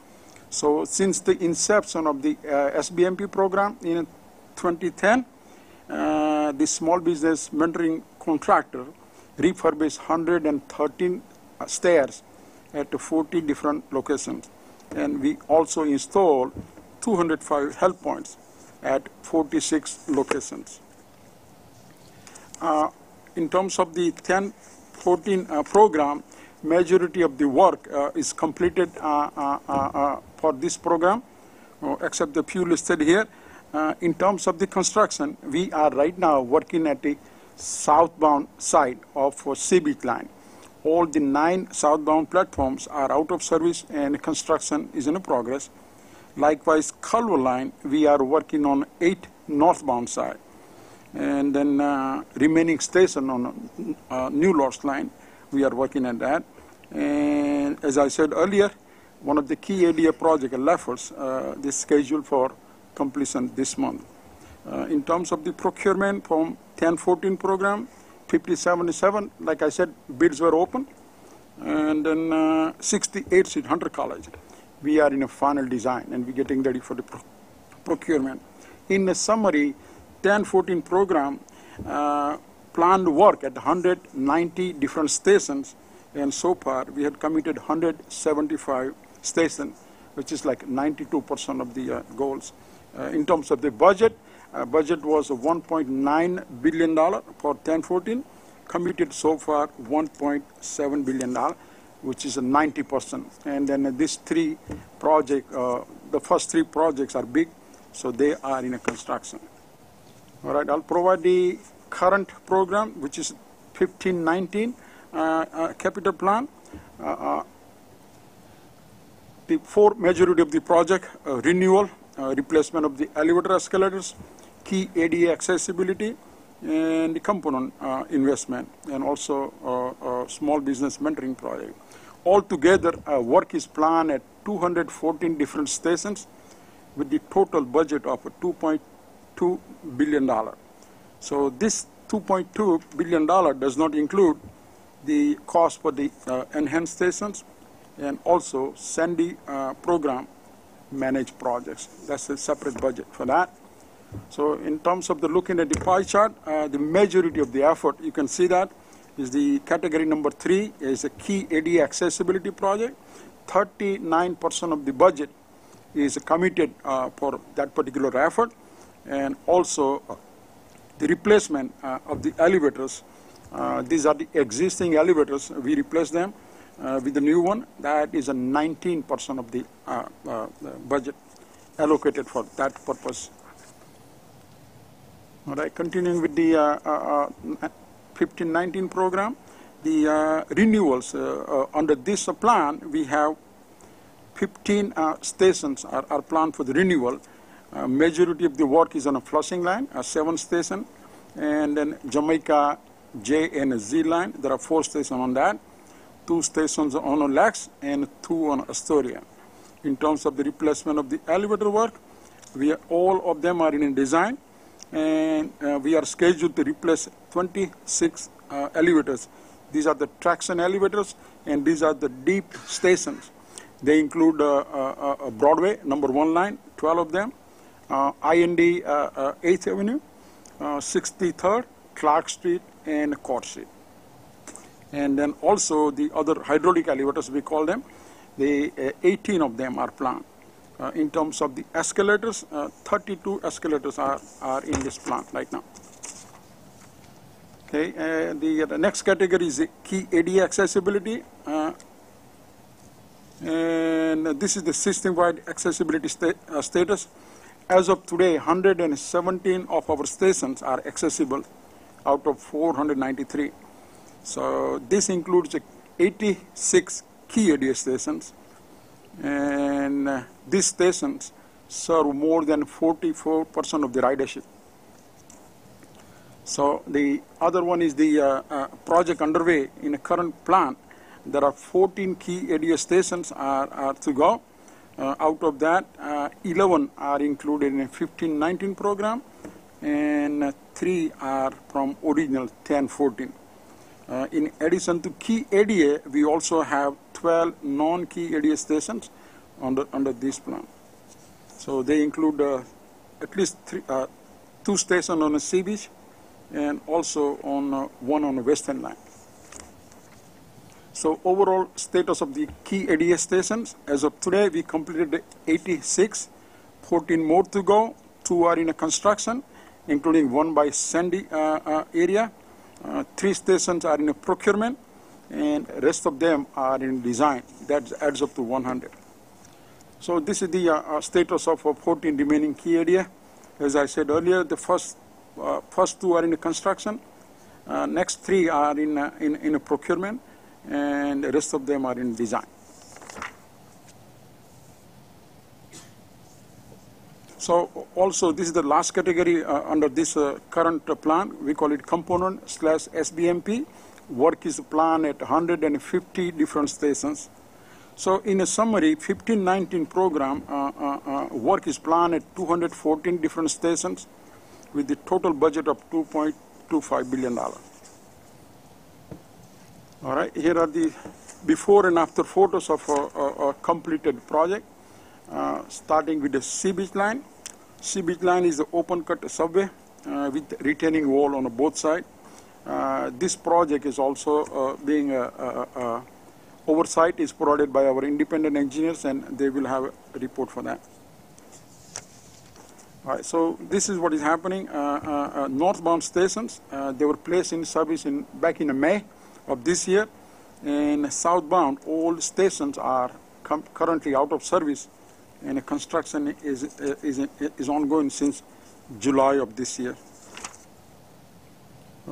So since the inception of the SBMP program in 2010, the small business mentoring contractor refurbished 113 stairs at 40 different locations. And we also installed 205 help points at 46 locations. In terms of the 10-14 program, majority of the work is completed for this program, except the few listed here. In terms of the construction, we are right now working at the southbound side of CBIC line. All the 9 southbound platforms are out of service and construction is in progress. Likewise, Culver line, we are working on 8 northbound side. And then remaining station on New Lords line, we are working at that. And as I said earlier, one of the key ADA project efforts is scheduled for completion this month. In terms of the procurement from 10-14 program, 5077, like I said, bids were open. And then 68 seat Hunter College. We are in a final design and we're getting ready for the procurement. In a summary, 10-14 program planned work at 190 different stations, and so far we had committed 175 stations, which is like 92% of the goals. In terms of the budget, budget was $1.9 billion for 10-14, committed so far $1.7 billion, which is a 90%. And then these 3 projects, the first 3 projects are big, so they are in a construction. All right, I'll provide the current program, which is 15-19 capital plan. The 4 majority of the project, renewal, replacement of the elevator escalators, key ADA accessibility, and the component investment, and also small business mentoring project. Altogether, work is planned at 214 different stations with the total budget of $2.2 billion. So this $2.2 billion does not include the cost for the enhanced stations and also Sandy program managed projects. That's a separate budget for that. So in terms of the looking at the pie chart, the majority of the effort, you can see that, is the category number 3 is a key ADA accessibility project. 39% of the budget is committed for that particular effort, and also the replacement of the elevators. These are the existing elevators. We replace them with the new one. That is a 19% of the budget allocated for that purpose. All right, continuing with the 15-19 program, the renewals under this plan, we have 15 stations are planned for the renewal. Majority of the work is on a Flushing line, 7 station, and then Jamaica J and Z line. There are 4 stations on that, 2 stations on Lex, and 2 on Astoria. In terms of the replacement of the elevator work, all of them are in design, and we are scheduled to replace 26 elevators. These are the traction elevators, and these are the deep stations. They include Broadway, number 1 line, 12 of them, IND 8th Avenue, 63rd, Clark Street, and Court Street. And then also the other hydraulic elevators, we call them, the 18 of them are planned. In terms of the escalators, 32 escalators are in this plan right now. Okay, the next category is the key ADA accessibility. And this is the system-wide accessibility status. As of today, 117 of our stations are accessible out of 493. So this includes 86 key ADA stations, and these stations serve more than 44% of the ridership. So the other one is the project underway in a current plan. There are 14 key ADA stations are to go. Out of that, 11 are included in a 15-19 program, and 3 are from original 10-14. In addition to key ADA, we also have 12 non-key ADA stations under this plan. So they include at least 2 stations on a sea beach, and also on one on the Western Line. So overall status of the key ADA stations, as of today, we completed 86, 14 more to go, 2 are in a construction, including one by Sandy area. 3 stations are in a procurement, and rest of them are in design. That adds up to 100. So this is the status of 14 remaining key area. As I said earlier, the first 2 are in the construction, next 3 are in a procurement, and the rest of them are in design. So also this is the last category under this current plan. We call it component/SBMP. Work is planned at 150 different stations. So in a summary, 15-19 program work is planned at 214 different stations with the total budget of $2.25 billion. All right, here are the before and after photos of a completed project, starting with the Sea Beach Line. Sea Beach Line is the open-cut subway with retaining wall on both sides. This project is also being oversight is provided by our independent engineers, and they will have a report for that. All right, so this is what is happening. Northbound stations, they were placed in service back in May of this year, and southbound all stations are currently out of service, and construction is ongoing since July of this year.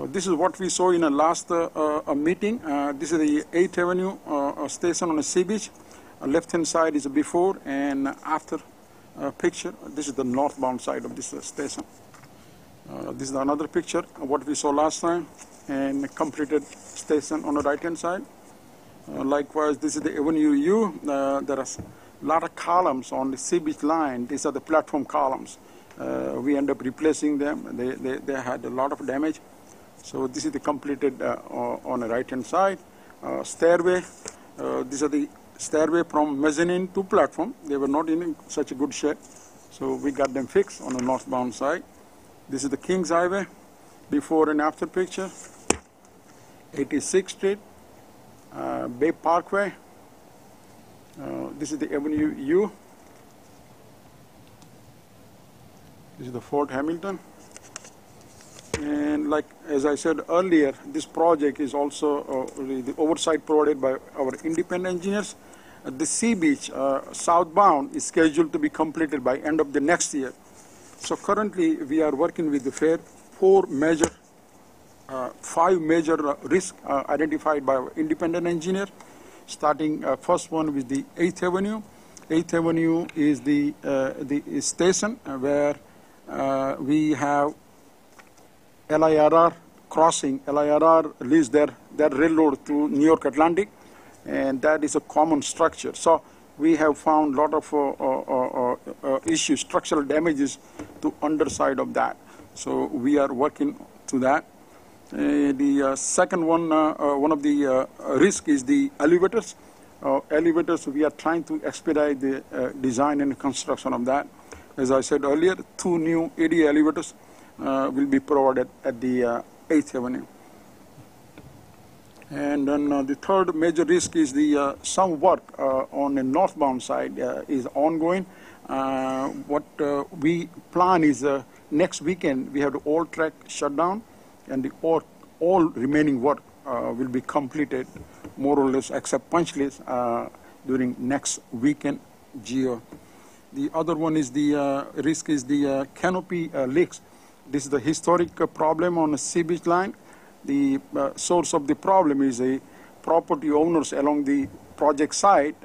This is what we saw in a last meeting. This is the 8th Avenue station on the Sea Beach. Left-hand side is a before and after picture. This is the northbound side of this station. This is another picture of what we saw last time, and a completed station on the right-hand side. Likewise, this is the Avenue U. There are a lot of columns on the Sea Beach Line. These are the platform columns. We end up replacing them. They had a lot of damage. So this is the completed on the right-hand side. Stairway. These are the stairway from mezzanine to platform. They were not in such a good shape, so we got them fixed on the northbound side. This is the Kings Highway, before and after picture. 86th Street, Bay Parkway. This is the Avenue U. This is the Fort Hamilton. And like as I said earlier, this project is also the oversight provided by our independent engineers. The Sea Beach southbound is scheduled to be completed by end of the next year. So currently we are working with the five major risks identified by our independent engineer. Starting first one with the 8th Avenue. 8th Avenue is the station where we have LIRR crossing. LIRR leads their railroad to New York Atlantic, and that is a common structure. So we have found a lot of issues, structural damages to underside of that. So we are working to that. The second one, one of the risk is the elevators. Elevators, we are trying to expedite the design and construction of that. As I said earlier, 2 new ADA elevators will be provided at the 8th Avenue. And then the third major risk is the some work on the northbound side is ongoing. What we plan is next weekend we have the all track shutdown, and the all remaining work will be completed more or less except punch list during next weekend geo. The other one is the risk is the canopy leaks. This is the historic problem on the Sea Beach Line. The source of the problem is the property owners along the project site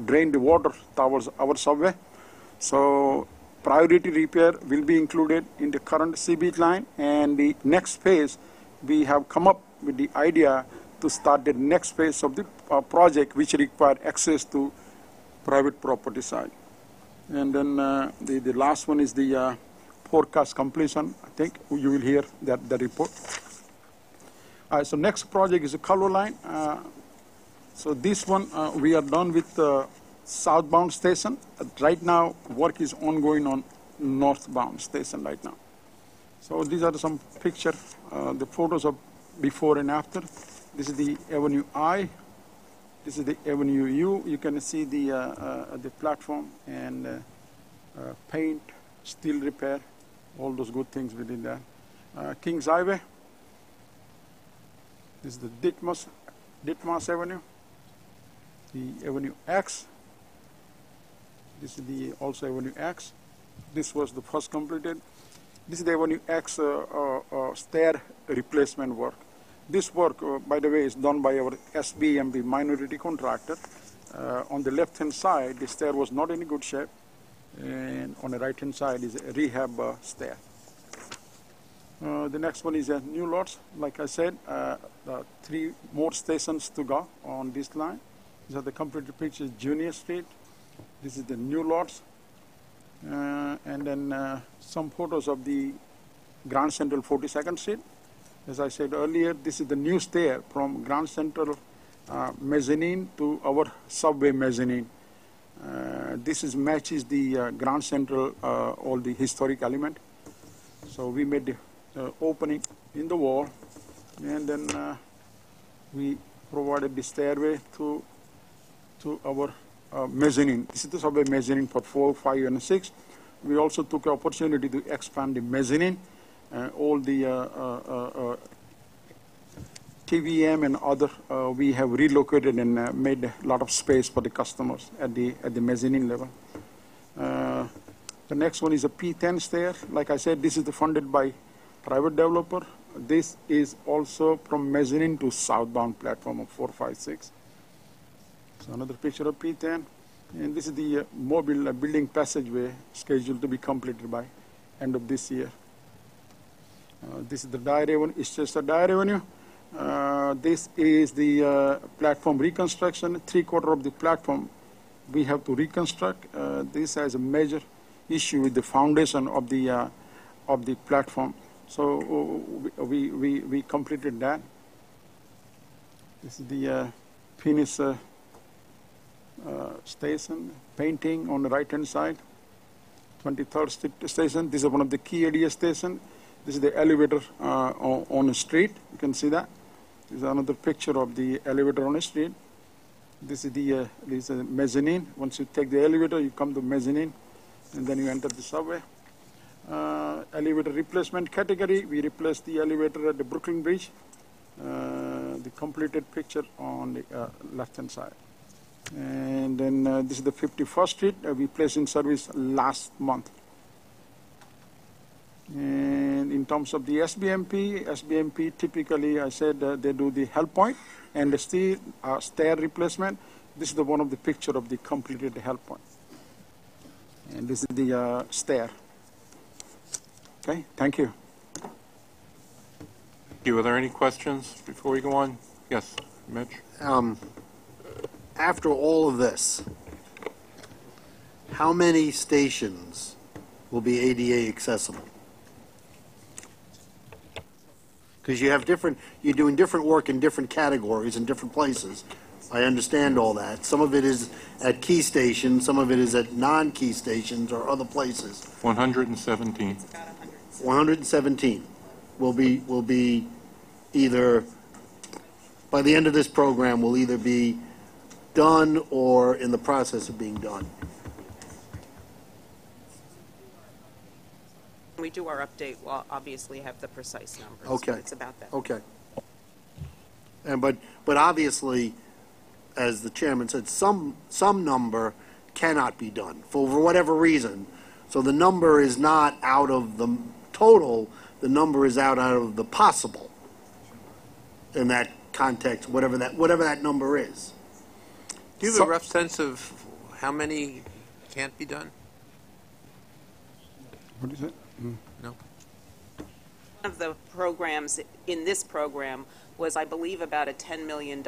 drain the water towards our subway. So priority repair will be included in the current Sea Beach Line, and the next phase we have come up with the idea to start the next phase of the project, which require access to private property side. And then the last one is the forecast completion. I think you will hear the report. All right, so next project is the Culver Line. So this one we are done with the southbound station. Right now work is ongoing on northbound station right now. So these are some picture, the photos of before and after. This is the Avenue I. This is the Avenue U. You can see the platform and paint, steel repair, all those good things we did there. Kings Highway. This is the Ditmas Avenue. The Avenue X. This is the also Avenue X. This was the first completed. This is the Avenue X stair replacement work. This work, by the way, is done by our SBMB minority contractor. On the left-hand side, the stair was not in good shape, and on the right-hand side is a rehab stair. The next one is new lots. Like I said, 3 more stations to go on this line. These are the completed pictures. Junior Street. This is the new lots. And then some photos of the Grand Central 42nd Street. As I said earlier, this is the new stair from Grand Central mezzanine to our subway mezzanine. This matches the Grand Central, all the historic element. So we made the opening in the wall, and then we provided the stairway to our mezzanine. This is the subway mezzanine for 4, 5, and 6. We also took the opportunity to expand the mezzanine. All the TVM and other we have relocated and made a lot of space for the customers at the mezzanine level. The next one is a P10 stair. Like I said, this is funded by private developer. This is also from mezzanine to southbound platform of 4, 5, 6. So another picture of P10. And this is the mobile building passageway scheduled to be completed by end of this year. This is the Dyer Avenue, Eastchester Dyer Avenue. This is the platform reconstruction. 3/4 of the platform we have to reconstruct. This has a major issue with the foundation of the platform. So we completed that. This is the Phoenix station, painting on the right-hand side. 23rd Street station. This is one of the key area station. This is the elevator on the street. You can see that. This is another picture of the elevator on the street. This is the mezzanine. Once you take the elevator, you come to mezzanine, and then you enter the subway. Elevator replacement category. We replaced the elevator at the Brooklyn Bridge. The completed picture on the left-hand side. And then this is the 51st Street. We placed in service last month. And in terms of the SBMP typically, I said they do the help point and the stair replacement. This is one of the picture of the completed help point. And this is the stair. Okay, thank you. Thank you. Are there any questions before we go on? Yes, Mitch? After all of this, how many stations will be ADA accessible? Because you're doing different work in different categories in different places. I understand all that. Some of it is at key stations, some of it is at non-key stations or other places. 117. 117 will be either, by the end of this program, will either be done or in the process of being done. When we do our update, we'll obviously have the precise numbers. Okay. It's about that. Okay. And but obviously, as the chairman said, some number cannot be done for whatever reason. So the number is not out of the total, the number is out of the possible in that context, whatever that number is. Do you have a rough sense of how many can't be done? What is it? No. One of the programs in this program was, I believe, about a $10 million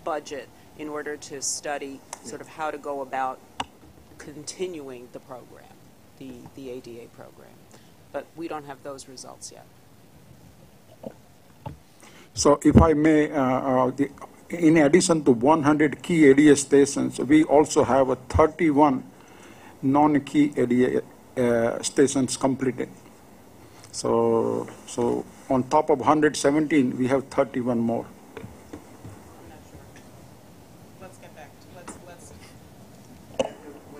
budget in order to study sort of how to go about continuing the program, the ADA program. But we don't have those results yet. So if I may, in addition to 100 key ADA stations, we also have a 31 non-key ADA stations completed. So on top of 117, we have 31 more. Let's get back to,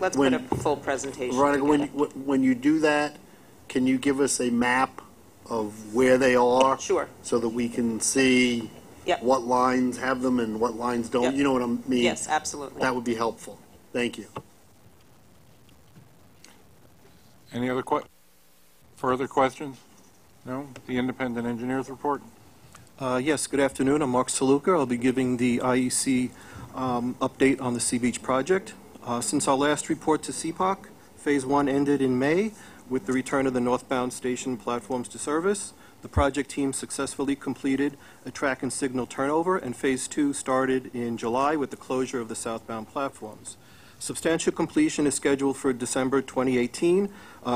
let's put a full presentation Veronica, together. when you do that, can you give us a map of where they are? Sure. So that we can see Yep. what lines have them and what lines don't? Yep. You know what I mean? Yes, absolutely. That would be helpful. Thank you. Any other further questions? No? The independent engineers report? Yes, good afternoon. I'm Mark Saluka. I'll be giving the IEC update on the Sea Beach project. Since our last report to CPOC, Phase 1 ended in May with the return of the northbound station platforms to service. The project team successfully completed a track and signal turnover, and Phase 2 started in July with the closure of the southbound platforms. Substantial completion is scheduled for December 2018.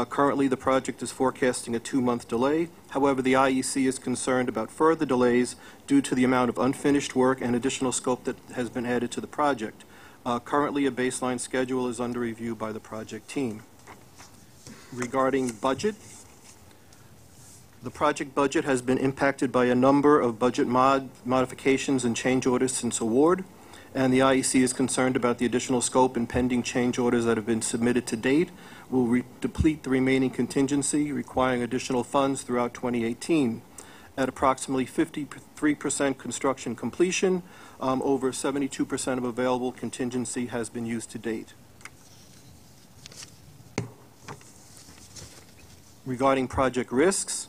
Currently, the project is forecasting a 2-month delay. However, the IEC is concerned about further delays due to the amount of unfinished work and additional scope that has been added to the project. Currently, a baseline schedule is under review by the project team. Regarding budget, the project budget has been impacted by a number of budget modifications and change orders since award, and the IEC is concerned about the additional scope and pending change orders that have been submitted to date will deplete the remaining contingency, requiring additional funds throughout 2018. At approximately 53% construction completion, over 72% of available contingency has been used to date. Regarding project risks,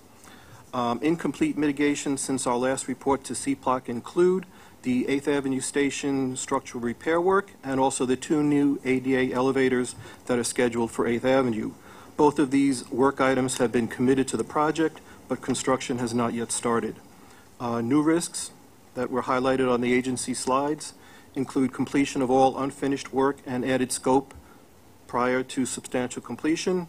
incomplete mitigation since our last report to CPOC include the 8th Avenue Station structural repair work and also the 2 new ADA elevators that are scheduled for 8th Avenue. Both of these work items have been committed to the project, but construction has not yet started. New risks that were highlighted on the agency slides include completion of all unfinished work and added scope prior to substantial completion,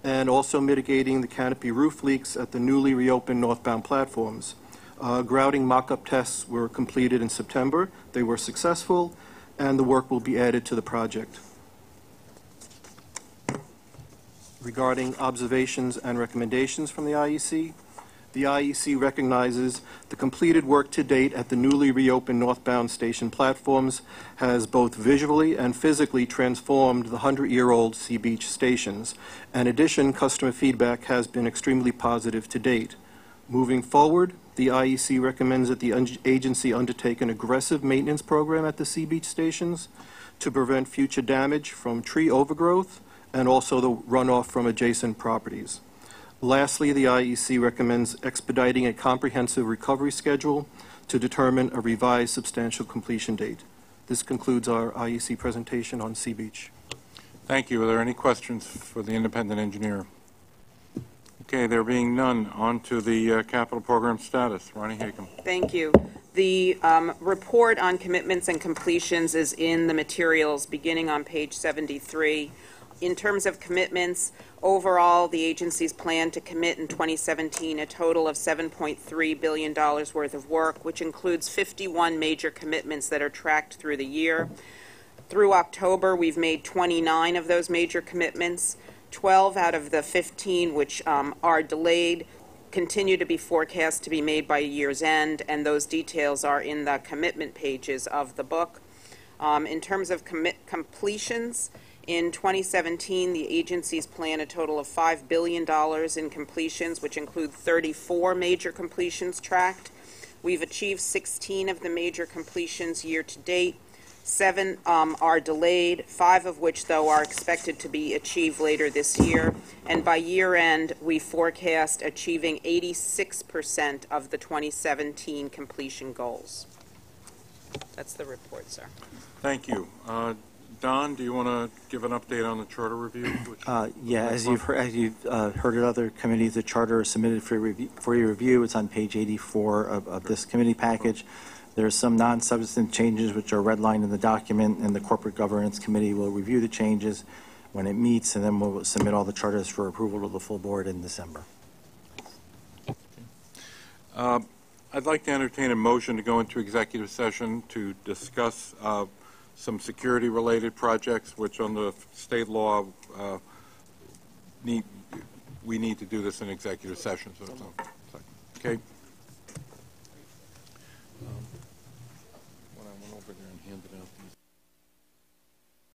and also mitigating the canopy roof leaks at the newly reopened northbound platforms. Grouting mock-up tests were completed in September. They were successful, and the work will be added to the project. Regarding observations and recommendations from the IEC recognizes the completed work to date at the newly reopened northbound station platforms has both visually and physically transformed the 100-year-old Sea Beach stations. In addition, customer feedback has been extremely positive to date. Moving forward, the IEC recommends that the agency undertake an aggressive maintenance program at the Sea Beach stations to prevent future damage from tree overgrowth and also the runoff from adjacent properties. Lastly, the IEC recommends expediting a comprehensive recovery schedule to determine a revised substantial completion date. This concludes our IEC presentation on Sea Beach. Thank you. Are there any questions for the independent engineer? Okay, there being none, on to the capital program status. Ronnie Hakem. Thank you. The report on commitments and completions is in the materials beginning on page 73. In terms of commitments, overall, the agencies plan to commit in 2017 a total of $7.3 billion worth of work, which includes 51 major commitments that are tracked through the year. Through October, we've made 29 of those major commitments. 12 out of the 15 which are delayed continue to be forecast to be made by year's end, and those details are in the commitment pages of the book. In terms of completions, in 2017, the agencies plan a total of $5 billion in completions, which include 34 major completions tracked. We've achieved 16 of the major completions year to date. 7 are delayed, 5 of which, though, are expected to be achieved later this year. And by year end, we forecast achieving 86% of the 2017 completion goals. That's the report, sir. Thank you. Don, do you want to give an update on the charter review? Yeah, as you've heard at other committees, the charter is submitted for your review. It's on page 84 of this committee package. There are some non-substantive changes which are redlined in the document, and the Corporate Governance Committee will review the changes when it meets, and then we'll submit all the charters for approval to the full board in December. I'd like to entertain a motion to go into executive session to discuss some security-related projects, which under state law we need to do this in executive session. So, okay.